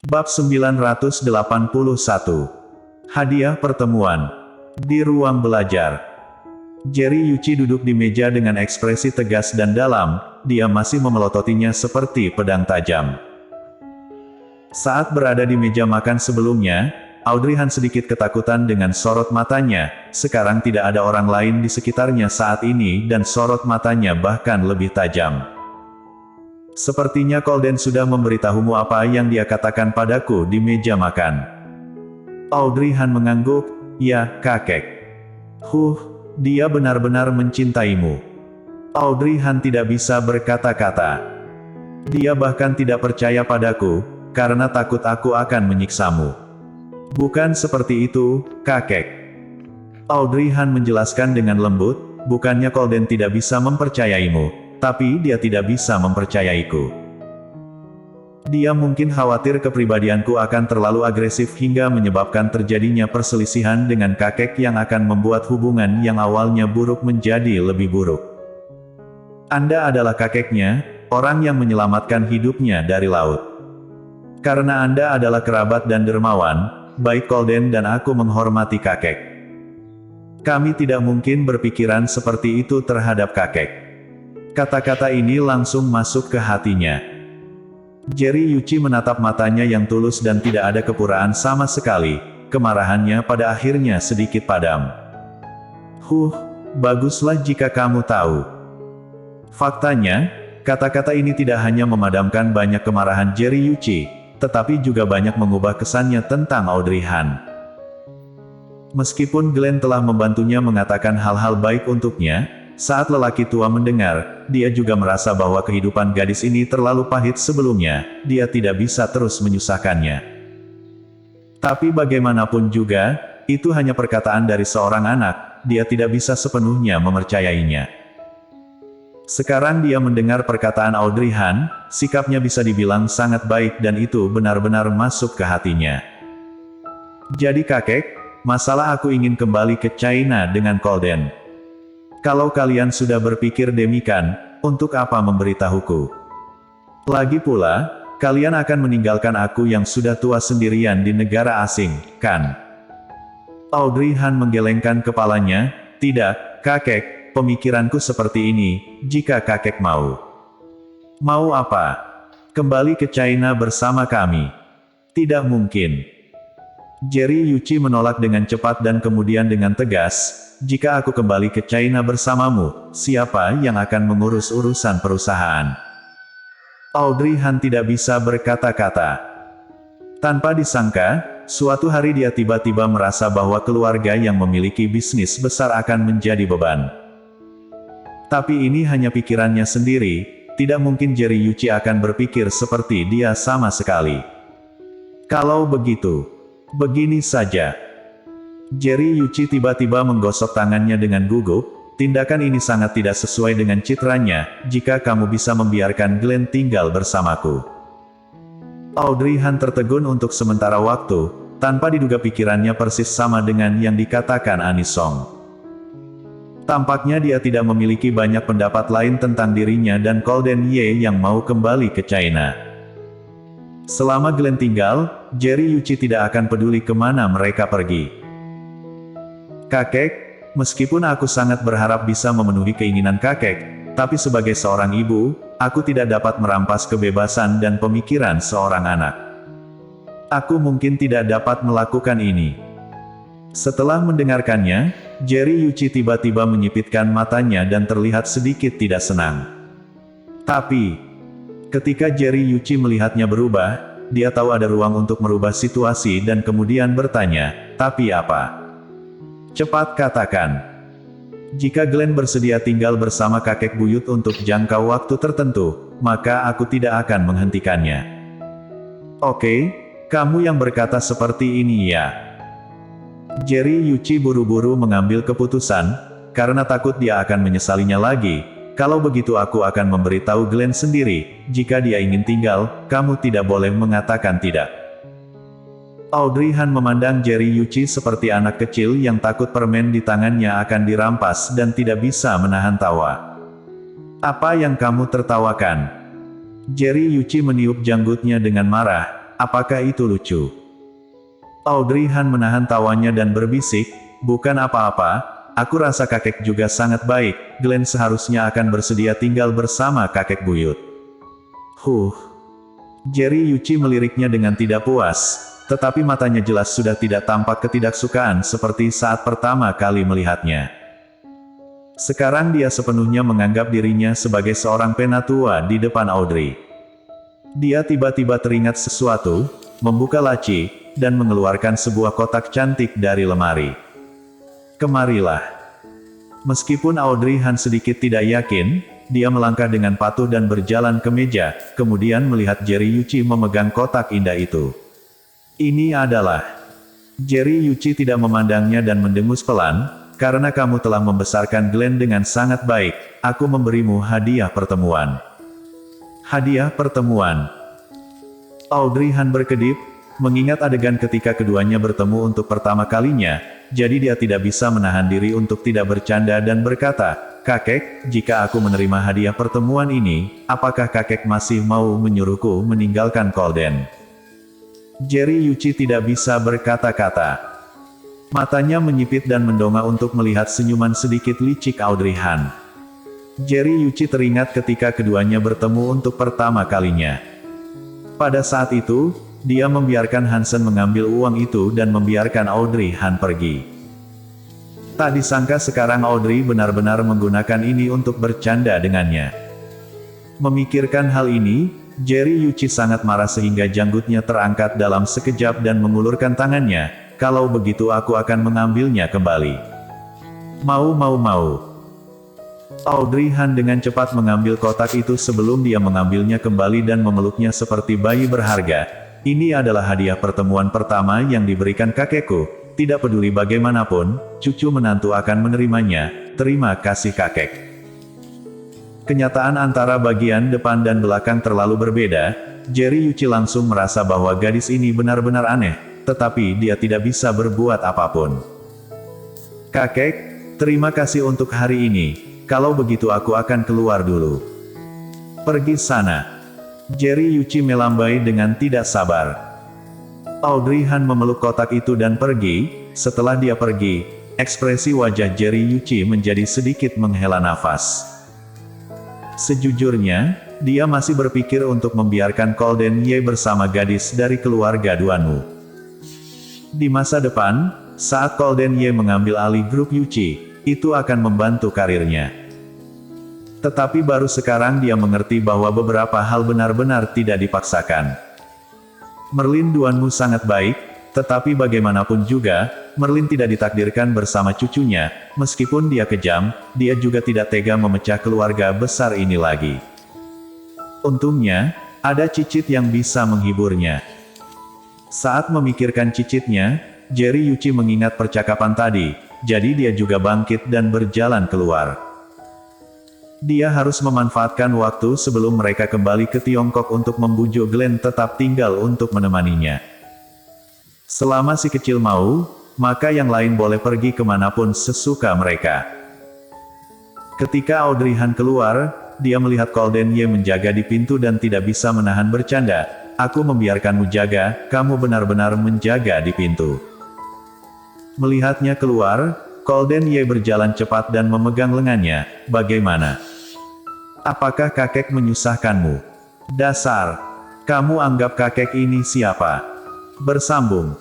Bab 981. Hadiah pertemuan. Di ruang belajar. Jerry Yuichi duduk di meja dengan ekspresi tegas dan dalam, dia masih memelototinya seperti pedang tajam. Saat berada di meja makan sebelumnya, Audrey Han sedikit ketakutan dengan sorot matanya, sekarang tidak ada orang lain di sekitarnya saat ini dan sorot matanya bahkan lebih tajam. Sepertinya Colden sudah memberitahumu apa yang dia katakan padaku di meja makan. Audrey Han mengangguk, ya, kakek. Dia benar-benar mencintaimu. Audrey Han tidak bisa berkata-kata. Dia bahkan tidak percaya padaku, karena takut aku akan menyiksamu. Bukan seperti itu, kakek. Audrey Han menjelaskan dengan lembut, bukannya Colden tidak bisa mempercayaimu, tapi dia tidak bisa mempercayaiku. Dia mungkin khawatir kepribadianku akan terlalu agresif hingga menyebabkan terjadinya perselisihan dengan kakek yang akan membuat hubungan yang awalnya buruk menjadi lebih buruk. Anda adalah kakeknya, orang yang menyelamatkan hidupnya dari laut. Karena Anda adalah kerabat dan dermawan, baik Colden dan aku menghormati kakek. Kami tidak mungkin berpikiran seperti itu terhadap kakek. Kata-kata ini langsung masuk ke hatinya. Jerry Yuichi menatap matanya yang tulus dan tidak ada kepuraan sama sekali, kemarahannya pada akhirnya sedikit padam. Baguslah jika kamu tahu. Faktanya, kata-kata ini tidak hanya memadamkan banyak kemarahan Jerry Yuichi, tetapi juga banyak mengubah kesannya tentang Audrey Han. Meskipun Glenn telah membantunya mengatakan hal-hal baik untuknya, saat lelaki tua mendengar, dia juga merasa bahwa kehidupan gadis ini terlalu pahit sebelumnya, dia tidak bisa terus menyusahkannya. Tapi bagaimanapun juga, itu hanya perkataan dari seorang anak, dia tidak bisa sepenuhnya mempercayainya. Sekarang dia mendengar perkataan Audrey Han, sikapnya bisa dibilang sangat baik dan itu benar-benar masuk ke hatinya. Jadi kakek, masalah aku ingin kembali ke China dengan Colden. Kalau kalian sudah berpikir demikian, untuk apa memberitahuku? Lagi pula, kalian akan meninggalkan aku yang sudah tua sendirian di negara asing, kan? Audrey Han menggelengkan kepalanya, tidak, kakek, pemikiranku seperti ini, jika kakek mau. Mau apa? Kembali ke China bersama kami. Tidak mungkin. Jerry Yuichi menolak dengan cepat dan kemudian dengan tegas, jika aku kembali ke China bersamamu, siapa yang akan mengurus urusan perusahaan? Audrey Han tidak bisa berkata-kata. Tanpa disangka, suatu hari dia tiba-tiba merasa bahwa keluarga yang memiliki bisnis besar akan menjadi beban. Tapi ini hanya pikirannya sendiri, tidak mungkin Jerry Yuichi akan berpikir seperti dia sama sekali. Kalau begitu, begini saja. Jerry Yuichi tiba-tiba menggosok tangannya dengan gugup, tindakan ini sangat tidak sesuai dengan citranya, jika kamu bisa membiarkan Glenn tinggal bersamaku. Audrey Han tertegun untuk sementara waktu, tanpa diduga pikirannya persis sama dengan yang dikatakan Anisong. Tampaknya dia tidak memiliki banyak pendapat lain tentang dirinya dan Colden Ye yang mau kembali ke China. Selama Glenn tinggal, Jerry Yuichi tidak akan peduli kemana mereka pergi. Kakek, meskipun aku sangat berharap bisa memenuhi keinginan kakek, tapi sebagai seorang ibu, aku tidak dapat merampas kebebasan dan pemikiran seorang anak. Aku mungkin tidak dapat melakukan ini. Setelah mendengarkannya, Jerry Yuichi tiba-tiba menyipitkan matanya dan terlihat sedikit tidak senang. Tapi, ketika Jerry Yuichi melihatnya berubah, dia tahu ada ruang untuk merubah situasi dan kemudian bertanya, tapi apa? Cepat katakan. Jika Glenn bersedia tinggal bersama kakek buyut untuk jangka waktu tertentu, maka aku tidak akan menghentikannya. Oke, kamu yang berkata seperti ini ya. Jerry Yuichi buru-buru mengambil keputusan, karena takut dia akan menyesalinya lagi. Kalau begitu aku akan memberitahu Glenn sendiri, jika dia ingin tinggal, kamu tidak boleh mengatakan tidak. Audrey Han memandang Jerry Yuichi seperti anak kecil yang takut permen di tangannya akan dirampas dan tidak bisa menahan tawa. Apa yang kamu tertawakan? Jerry Yuichi meniup janggutnya dengan marah. apakah itu lucu? Audrey Han menahan tawanya dan berbisik, bukan apa-apa, aku rasa kakek juga sangat baik, Glenn seharusnya akan bersedia tinggal bersama kakek buyut. Jerry Yuichi meliriknya dengan tidak puas, tetapi matanya jelas sudah tidak tampak ketidaksukaan seperti saat pertama kali melihatnya. Sekarang dia sepenuhnya menganggap dirinya sebagai seorang penatua di depan Audrey. Dia tiba-tiba teringat sesuatu, membuka laci, dan mengeluarkan sebuah kotak cantik dari lemari. Kemarilah. Meskipun Audrey Han sedikit tidak yakin, dia melangkah dengan patuh dan berjalan ke meja, kemudian melihat Jerry Yuichi memegang kotak indah itu. Ini adalah... Jerry Yuichi tidak memandangnya dan mendengus pelan, karena kamu telah membesarkan Glenn dengan sangat baik, aku memberimu hadiah pertemuan. Hadiah pertemuan. Audrey Han berkedip, mengingat adegan ketika keduanya bertemu untuk pertama kalinya, jadi dia tidak bisa menahan diri untuk tidak bercanda dan berkata, kakek, jika aku menerima hadiah pertemuan ini, apakah kakek masih mau menyuruhku meninggalkan Colden? Jerry Yuichi tidak bisa berkata-kata. Matanya menyipit dan mendongak untuk melihat senyuman sedikit licik Audrey Han. Jerry Yuichi teringat ketika keduanya bertemu untuk pertama kalinya. Pada saat itu, dia membiarkan Hansen mengambil uang itu dan membiarkan Audrey Han pergi. Tak disangka sekarang Audrey benar-benar menggunakan ini untuk bercanda dengannya. Memikirkan hal ini, Jerry Yuichi sangat marah sehingga janggutnya terangkat dalam sekejap dan mengulurkan tangannya. Kalau begitu aku akan mengambilnya kembali. Mau. Audrey Han dengan cepat mengambil kotak itu sebelum dia mengambilnya kembali dan memeluknya seperti bayi berharga. Ini adalah hadiah pertemuan pertama yang diberikan kakekku. Tidak peduli bagaimanapun, cucu menantu akan menerimanya. Terima kasih kakek. Kenyataan antara bagian depan dan belakang terlalu berbeda. Jerry Yuichi langsung merasa bahwa gadis ini benar-benar aneh. Tetapi dia tidak bisa berbuat apapun. Kakek, terima kasih untuk hari ini. Kalau begitu aku akan keluar dulu. Pergi sana. Jerry Yuichi melambai dengan tidak sabar. Audrey Han memeluk kotak itu dan pergi. Setelah dia pergi, ekspresi wajah Jerry Yuichi menjadi sedikit menghela nafas. Sejujurnya, dia masih berpikir untuk membiarkan Colden Ye bersama gadis dari keluarga Duanwu. Di masa depan, saat Colden Ye mengambil alih grup Yuichi, itu akan membantu karirnya. Tetapi baru sekarang dia mengerti bahwa beberapa hal benar-benar tidak dipaksakan. Merlin Duanwu sangat baik, tetapi bagaimanapun juga, Merlin tidak ditakdirkan bersama cucunya, meskipun dia kejam, dia juga tidak tega memecah keluarga besar ini lagi. Untungnya, ada cicit yang bisa menghiburnya. Saat memikirkan cicitnya, Jerry Yuichi mengingat percakapan tadi, jadi dia juga bangkit dan berjalan keluar. Dia harus memanfaatkan waktu sebelum mereka kembali ke Tiongkok untuk membujuk Glenn tetap tinggal untuk menemaninya. Selama si kecil mau, maka yang lain boleh pergi kemanapun sesuka mereka. Ketika Audrey Han keluar, dia melihat Colden Ye menjaga di pintu dan tidak bisa menahan bercanda. Aku membiarkanmu jaga, kamu benar-benar menjaga di pintu. Melihatnya keluar, Colden Ye berjalan cepat dan memegang lengannya. Bagaimana? Apakah kakek menyusahkanmu? Dasar! Kamu anggap kakek ini siapa? Bersambung.